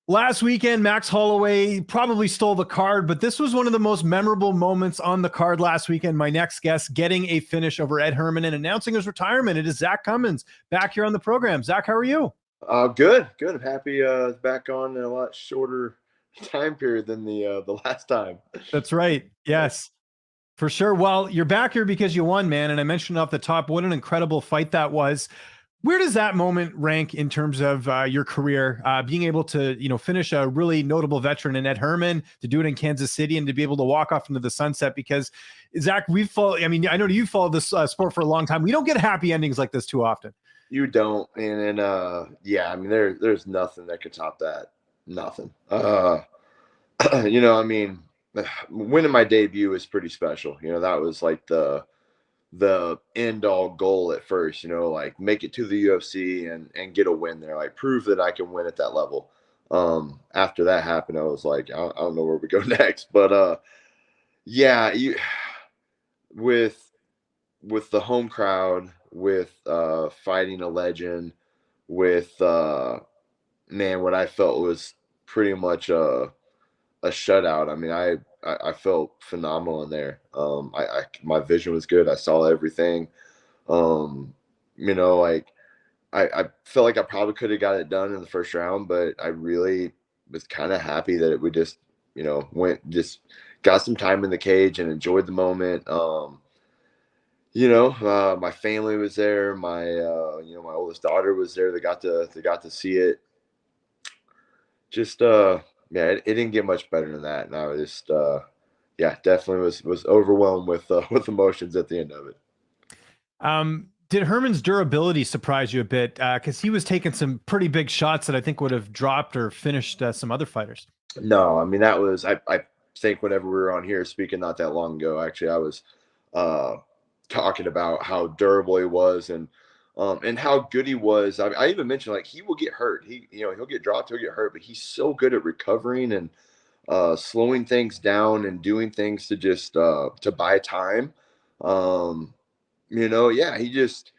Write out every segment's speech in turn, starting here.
Last weekend, Max Holloway probably stole the card, but this was one of the most memorable moments on the card last weekend. My next guest getting a finish over Ed Herman and announcing his retirement. It is Zak Cummings back here on the program. Zak, how are you? Good, good. I'm happy back on in a lot shorter time period than the last time. That's right. Yes, for sure. Well, you're back here because you won, man. And I mentioned off the top what an incredible fight that was. Where does that moment rank in terms of your career, being able to, finish a really notable veteran in Ed Herman, to do it in Kansas City, and to be able to walk off into the sunset? Because Zak, we've followed. I mean, I know you've followed this sport for a long time. We don't get happy endings like this too often. You don't, and yeah, I mean, there's nothing that could top that. Nothing. I mean, winning my debut is pretty special. That was like the end all goal at first. Like make it to the UFC and get a win there, like prove that I can win at that level. After that happened, I was like, I don't know where we go next, but yeah, with with the home crowd, with fighting a legend, with man, what I felt was pretty much a shutout. I mean, I felt phenomenal in there. My vision was good. I saw everything. Um, like I felt like I probably could have got it done in the first round, but I really was kind of happy that it would just, went just got some time in the cage and enjoyed the moment. My family was there. My oldest daughter was there. They got to see it. Just yeah, it didn't get much better than that, and I was just yeah, definitely was overwhelmed with with emotions at the end of it. Did Herman's durability surprise you a bit? Because he was taking some pretty big shots that I think would have dropped or finished some other fighters. No, I mean that was I think whenever we were on here speaking not that long ago, actually I was uh talking about how durable he was and how good he was. I even mentioned like he will get hurt. He'll get dropped, he'll get hurt, but he's so good at recovering and slowing things down and doing things to just to buy time. Um, yeah, he just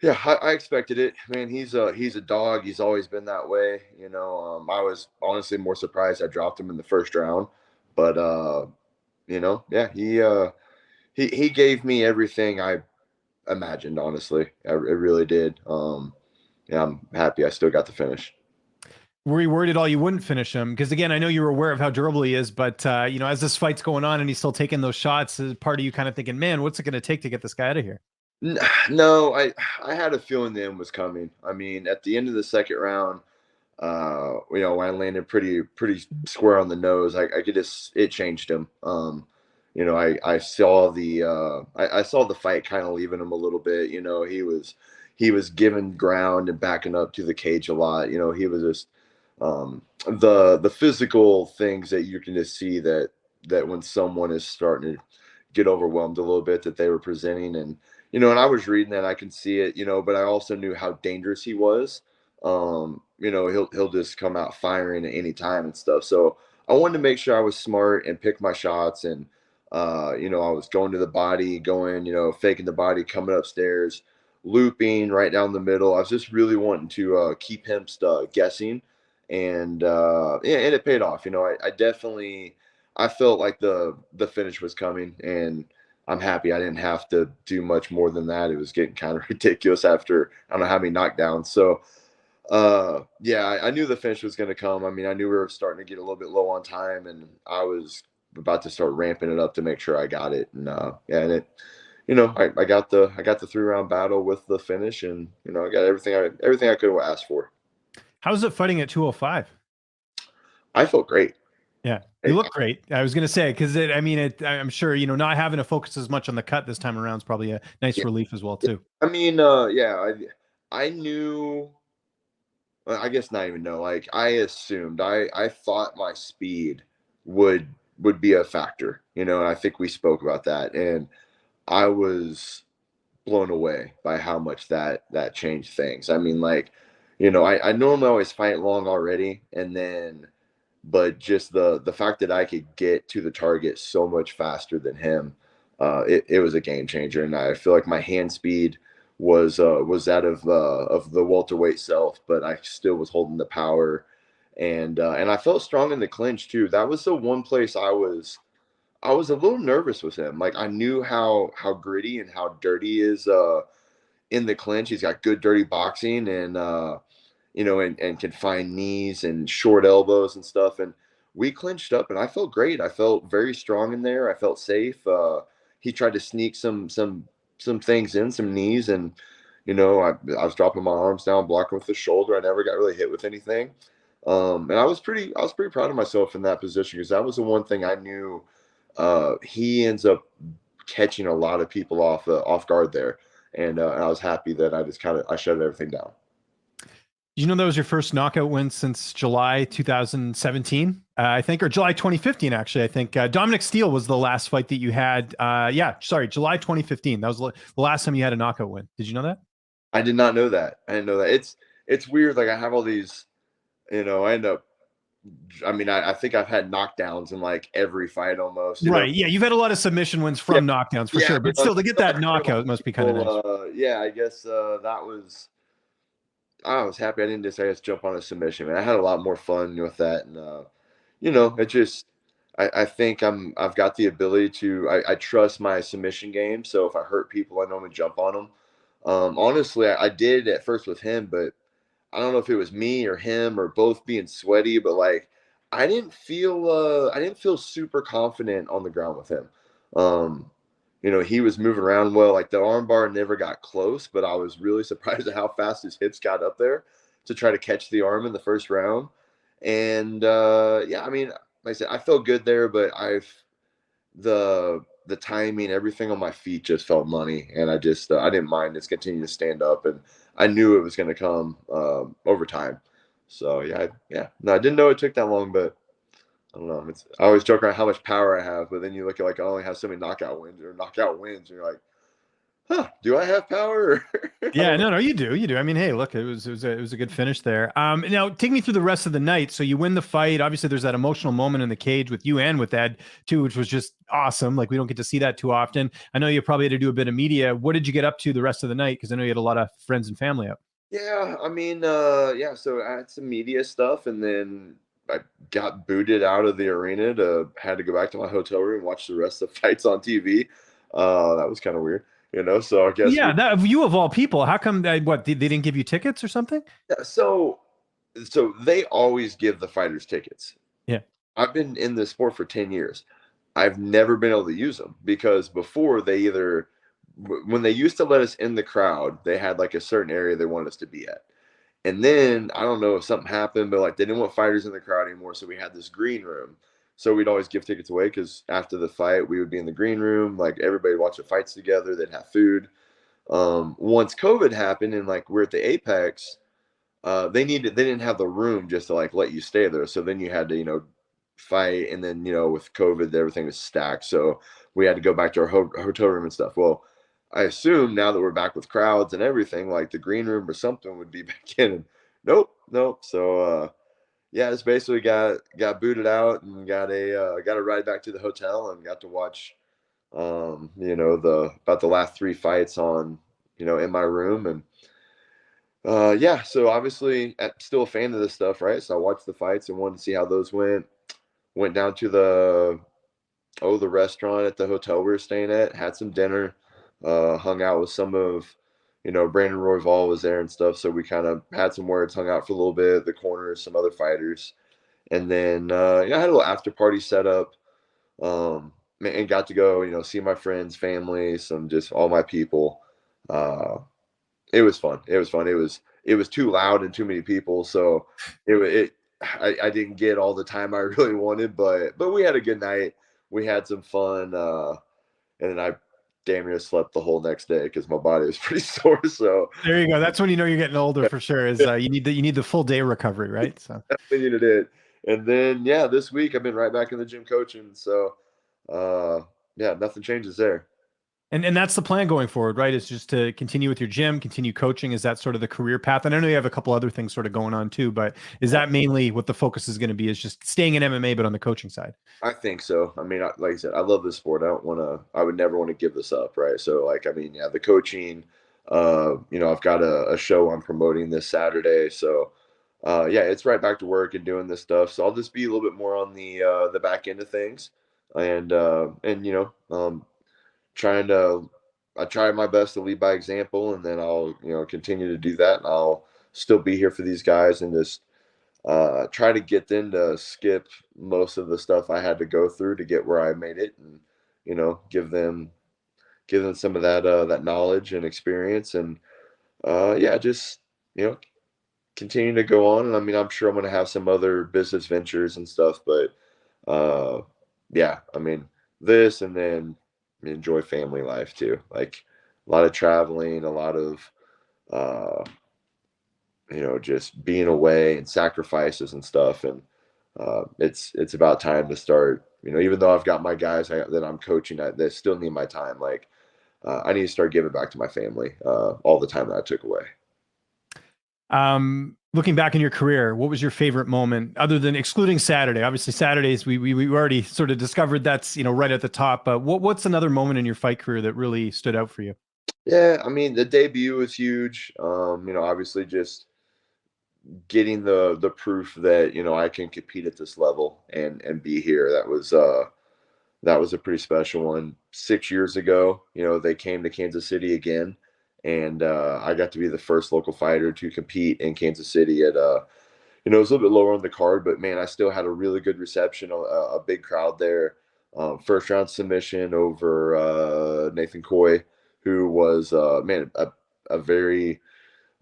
yeah, I expected it. Man, he's a dog. He's always been that way. I was honestly more surprised I dropped him in the first round, but yeah, he gave me everything I imagined. Honestly, I really did. Yeah, I'm happy I still got the finish. Were you worried at all you wouldn't finish him? Because again, I know you were aware of how durable he is, but as this fight's going on and he's still taking those shots, is part of you kind of thinking, man, what's it going to take to get this guy out of here? No, I had a feeling the end was coming. I mean, at the end of the second round, when I landed pretty square on the nose, I could just it changed him. I saw I saw the fight kind of leaving him a little bit. He was giving ground and backing up to the cage a lot. He was just the physical things that you can just see that when someone is starting to get overwhelmed a little bit that they were presenting and I was reading that I can see it, but I also knew how dangerous he was. He'll just come out firing at any time and stuff. So I wanted to make sure I was smart and pick my shots and I was going to the body, going, faking the body, coming upstairs, looping right down the middle. I was just really wanting to keep him guessing and yeah, and it paid off. I definitely I felt like the finish was coming and I'm happy I didn't have to do much more than that. It was getting kind of ridiculous after I don't know how many knockdowns. So yeah, I knew the finish was going to come. I mean, I knew we were starting to get a little bit low on time, and I was about to start ramping it up to make sure I got it. And yeah, and it, I got the 3 round battle with the finish, and I got everything I could have asked for. How's it fighting at 205? I felt great. Yeah, you look great. I was going to say, because I'm sure, not having to focus as much on the cut this time around is probably a nice Yeah, relief as well, too. I mean, yeah, I knew. Well, I guess not even know. Like I assumed, I thought my speed would would be a factor, and I think we spoke about that, and I was blown away by how much that changed things. I mean, like, I normally always fight long already, and then, but just the fact that I could get to the target so much faster than him, it was a game changer, and I feel like my hand speed was that of the welterweight self, but I still was holding the power and I felt strong in the clinch too. That was the one place I was a little nervous with him. Like I knew how gritty and how dirty he is in the clinch. He's got good dirty boxing and and can find knees and short elbows and stuff. And we clinched up, and I felt great. I felt very strong in there. I felt safe. He tried to sneak some things in, some knees, and I was dropping my arms down, blocking with the shoulder. I never got really hit with anything. And I was pretty proud of myself in that position because that was the one thing I knew. He ends up catching a lot of people off guard there, and I was happy that I shut everything down. Did you know that was your first knockout win since July 2017, I think, or July 2015, actually? I think Dominic Steele was the last fight that you had. Yeah, sorry, July 2015. That was the last time you had a knockout win. Did you know that? I did not know that. I didn't know that. It's weird. Like I have all these, I end up. I mean, I think I've had knockdowns in like every fight almost. Right. Yeah, you've had a lot of submission wins from knockdowns for sure, but still to get that knockout must be kind of nice. Yeah, I guess that was. I was happy I didn't just jump on a submission. Man, I had a lot more fun with that, and it just. I think I've got the ability to. I trust my submission game, so if I hurt people, I normally jump on them. Honestly, I did at first with him, but I don't know if it was me or him or both being sweaty, but like I didn't feel super confident on the ground with him. Um, he was moving around well. Like the armbar never got close, but I was really surprised at how fast his hips got up there to try to catch the arm in the first round. And yeah, I mean, like I said, I felt good there, but the timing, everything on my feet just felt money, and I didn't mind just continuing to stand up, and I knew it was going to come over time. So yeah. No, I didn't know it took that long, but I don't know. I always joke around how much power I have, but then you look at like I only have so many knockout wins, and you're like, huh, do I have power? Yeah, no, you do. I mean, hey, look, it was a good finish there. Now take me through the rest of the night. So you win the fight. Obviously, there's that emotional moment in the cage with you and with Ed too, which was just awesome. Like we don't get to see that too often. I know you probably had to do a bit of media. What did you get up to the rest of the night? Because I know you had a lot of friends and family up. Yeah, I mean, yeah. So I had some media stuff, and then I got booted out of the arena had to go back to my hotel room and watch the rest of the fights on TV. That was kind of weird, So I guess Yeah, that you of all people, how come what they didn't give you tickets or something? yeah, so they always give the fighters tickets. Yeah. I've been in this sport for 10 years. I've never been able to use them because before when they used to let us in the crowd, they had like a certain area they wanted us to be at. And then I don't know if something happened, but like they didn't want fighters in the crowd anymore. So we had this green room. So we'd always give tickets away because after the fight, we would be in the green room. Like everybody would watch the fights together. They'd have food. Once COVID happened and like we're at the Apex, they didn't have the room just to like let you stay there. So then you had to, fight. And then, with COVID, everything was stacked. So we had to go back to our hotel room and stuff. Well, I assume now that we're back with crowds and everything, like the green room or something would be back in. And nope. So yeah, just basically got booted out and got a ride back to the hotel and got to watch the about the last three fights on in my room. And yeah, so obviously I'm still a fan of this stuff, right? So I watched the fights and wanted to see how those went down to the restaurant at the hotel we were staying at, had some dinner, hung out with some of, Brandon Royval was there and stuff. So we kind of had some words, hung out for a little bit, the corners, some other fighters. And then, I had a little after party set up, and got to go, see my friends, family, some just all my people. It was fun. It was too loud and too many people. So I didn't get all the time I really wanted, but we had a good night. We had some fun. And then I damn near slept the whole next day because my body was pretty sore. So There you go. That's when you know you're getting older for sure. Is you need the full day recovery, right? So definitely needed it. And then yeah, this week I've been right back in the gym coaching. So yeah, nothing changes there. and that's the plan going forward, right? Is just to continue with your gym, continue coaching. Is that sort of the career path? And I know you have a couple other things sort of going on too, but is that mainly what the focus is going to be? Is just staying in MMA, but on the coaching side? I think so. I mean, like I said, I love this sport. I would never want to give this up, right? So, like, I mean, yeah, the coaching, I've got a show I'm promoting this Saturday. So, yeah, it's right back to work and doing this stuff. So I'll just be a little bit more on the back end of things, and trying to I try my best to lead by example, and then I'll continue to do that, and I'll still be here for these guys and just try to get them to skip most of the stuff I had to go through to get where I made it, and give them some of that knowledge and experience, and yeah, just you know continue to go on. And I mean, I'm sure I'm going to have some other business ventures and stuff, but uh, yeah, I mean, this and then enjoy family life too. Like a lot of traveling, a lot of uh, just being away and sacrifices and stuff. And it's about time to start. Even though I've got my guys that I'm coaching, they still need my time. Like I need to start giving back to my family all the time that I took away. Looking back in your career, what was your favorite moment other than excluding Saturday? Obviously, Saturdays we already sort of discovered that's right at the top. But what's another moment in your fight career that really stood out for you? Yeah, I mean the debut was huge. Obviously just getting the proof that I can compete at this level and be here. That was a pretty special one. 6 years ago, they came to Kansas City again, and I got to be the first local fighter to compete in Kansas City at it was a little bit lower on the card, but man, I still had a really good reception, a big crowd there. First round submission over Nathan Coy, who was man a very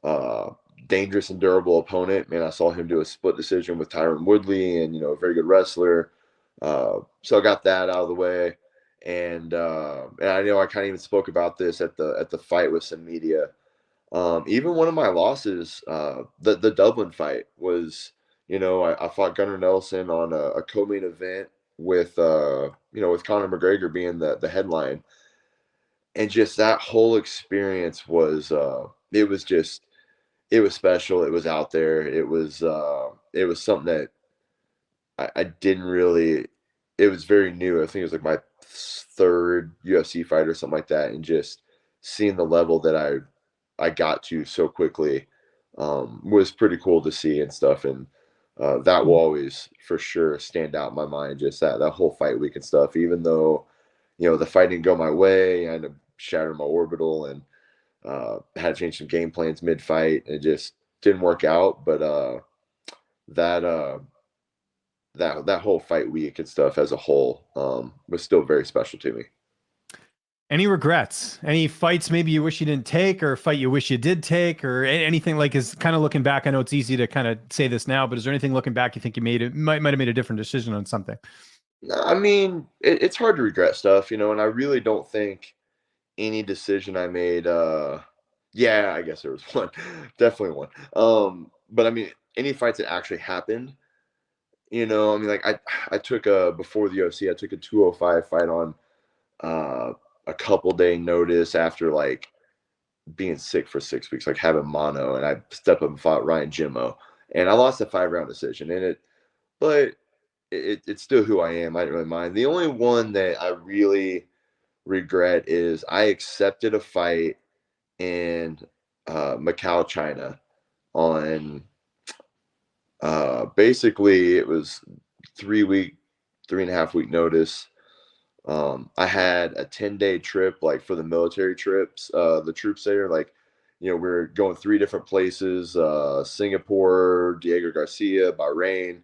uh, dangerous and durable opponent. Man, I saw him do a split decision with Tyron Woodley, and a very good wrestler. So I got that out of the way, and I know I kind of even spoke about this at the fight with some media. Even one of my losses, the Dublin fight was, I fought Gunnar Nelson on a co-main event with Conor McGregor being the headline, and just that whole experience it was special. It was out there. It was something that I didn't really. It was very new. I think it was like my third UFC fight or something like that, and just seeing the level that I got to so quickly was pretty cool to see and stuff. And that will always for sure stand out in my mind. Just that whole fight week and stuff. Even though the fight didn't go my way, I ended up shattering my orbital and had to change some game plans mid fight. It just didn't work out. But that that whole fight week and stuff as a whole was still very special to me. Any regrets? Any fights maybe you wish you didn't take, or a fight you wish you did take, or anything like is kind of looking back? I know it's easy to kind of say this now, but is there anything looking back you think you might have made a different decision on something? I mean, it's hard to regret stuff, and I really don't think any decision I made. Yeah, I guess there was one, definitely one. But I mean, any fights that actually happened, I mean, like I took a before the UFC, I took a 205 fight on uh, a couple day notice after like being sick for 6 weeks, like having mono, and I stepped up and fought Ryan Jimmo, and I lost a 5 round decision in it, but it's still who I am. I didn't really mind. The only one that I really regret is I accepted a fight in Macau, China, on basically it was 3 week, 3.5 week notice. I had a 10-day trip, like for the military trips, the troops there, like, we're going three different places, Singapore, Diego Garcia, Bahrain.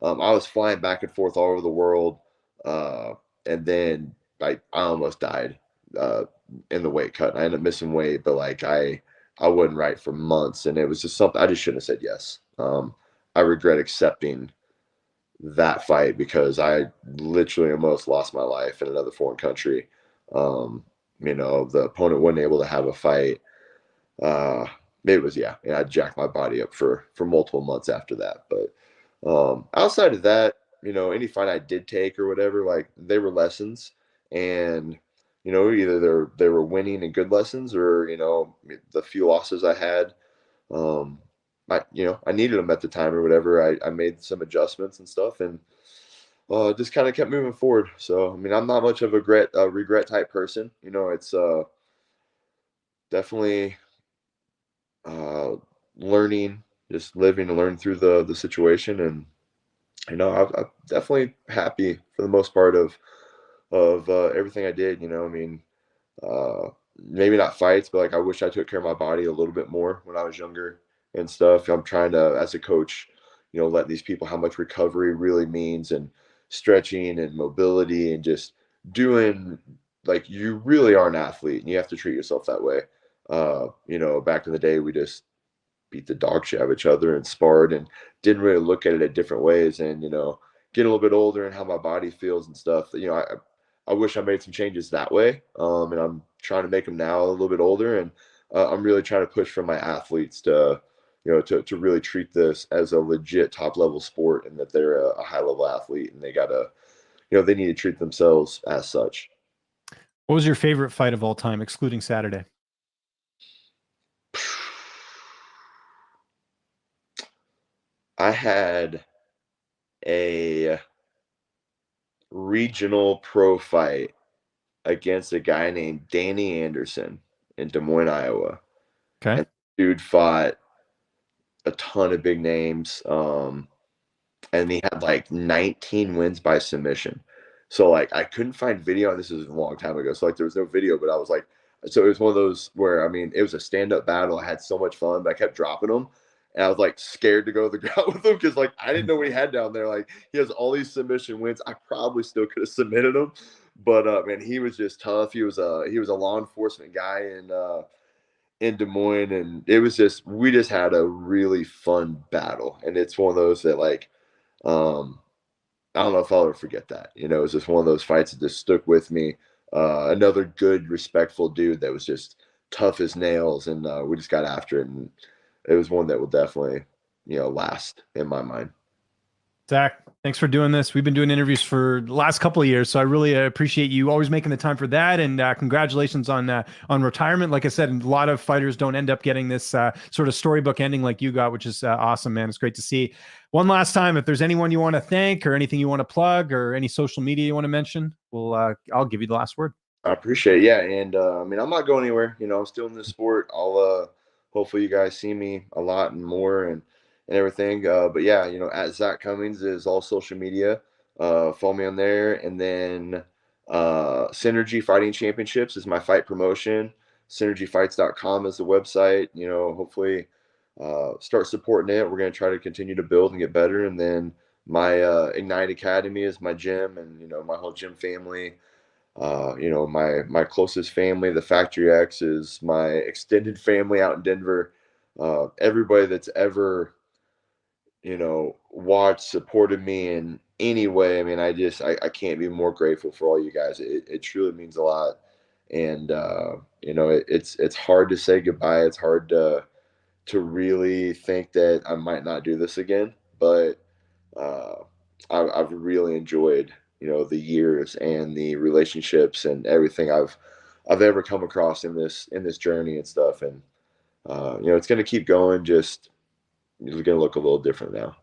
I was flying back and forth all over the world. Uh, and then I almost died, uh, in the weight cut. I ended up missing weight, but like I wasn't right for months. And it was just something I just shouldn't have said yes. I regret accepting that fight because I literally almost lost my life in another foreign country. The opponent wasn't able to have a fight. Uh, it was yeah, I jacked my body up for multiple months after that. But outside of that, any fight I did take or whatever, like they were lessons, and either they were winning and good lessons, or the few losses I had, um, I needed them at the time or whatever. I made some adjustments and stuff, and just kind of kept moving forward. So I mean, I'm not much of a regret type person. It's definitely uh, learning. just living and learning through the situation. And I'm definitely happy for the most part of everything I did. I mean, uh, maybe not fights, but like I wish I took care of my body a little bit more when I was younger and stuff. I'm trying to, as a coach, let these people how much recovery really means, and stretching and mobility and just doing, like, you really are an athlete and you have to treat yourself that way. Back in the day, we just beat the dog shit out of each other and sparred and didn't really look at it at different ways. And getting a little bit older and how my body feels and stuff, I wish I made some changes that way. And I'm trying to make them now a little bit older. And I'm really trying to push for my athletes to to really treat this as a legit top level sport, and that they're a high level athlete, and they gotta, they need to treat themselves as such. What was your favorite fight of all time, excluding Saturday? I had a regional pro fight against a guy named Danny Anderson in Des Moines, Iowa. Okay. And dude fought a ton of big names. And he had like 19 wins by submission. So like I couldn't find video, and this is a long time ago. So like there was no video, but I was like, so it was one of those where, I mean, it was a stand-up battle. I had so much fun, but I kept dropping him. And I was like scared to go to the ground with him because like I didn't know what he had down there. Like he has all these submission wins. I probably still could have submitted him. But man, he was just tough. He was a law enforcement guy in Des Moines, and it was just, we just had a really fun battle. And it's one of those that like, um, I don't know if I'll ever forget that. It was just one of those fights that just stuck with me. Another good, respectful dude that was just tough as nails, and we just got after it, and it was one that will definitely, last in my mind. Zach, thanks for doing this. We've been doing interviews for the last couple of years, so I really appreciate you always making the time for that. And congratulations on retirement. Like I said, a lot of fighters don't end up getting this sort of storybook ending like you got, which is awesome, man. It's great to see. One last time, if there's anyone you want to thank or anything you want to plug or any social media you want to mention, I'll give you the last word. I appreciate it. Yeah, and I mean, I'm not going anywhere. I'm still in this sport. I'll hopefully you guys see me a lot and more, and everything. But yeah, at Zak Cummings is all social media. Follow me on there, and then Synergy Fighting Championships is my fight promotion. SynergyFights.com is the website. Hopefully start supporting it. We're going to try to continue to build and get better, and then my Ignite Academy is my gym, and my whole gym family. My closest family, the Factory X, is my extended family out in Denver. Everybody that's ever, watched, supported me in any way. I mean, I can't be more grateful for all you guys. It truly means a lot. And it's hard to say goodbye. It's hard to really think that I might not do this again, but uh, I've really enjoyed the years and the relationships and everything I've ever come across in this journey and stuff. And it's going to keep going. Just it's going to look a little different now.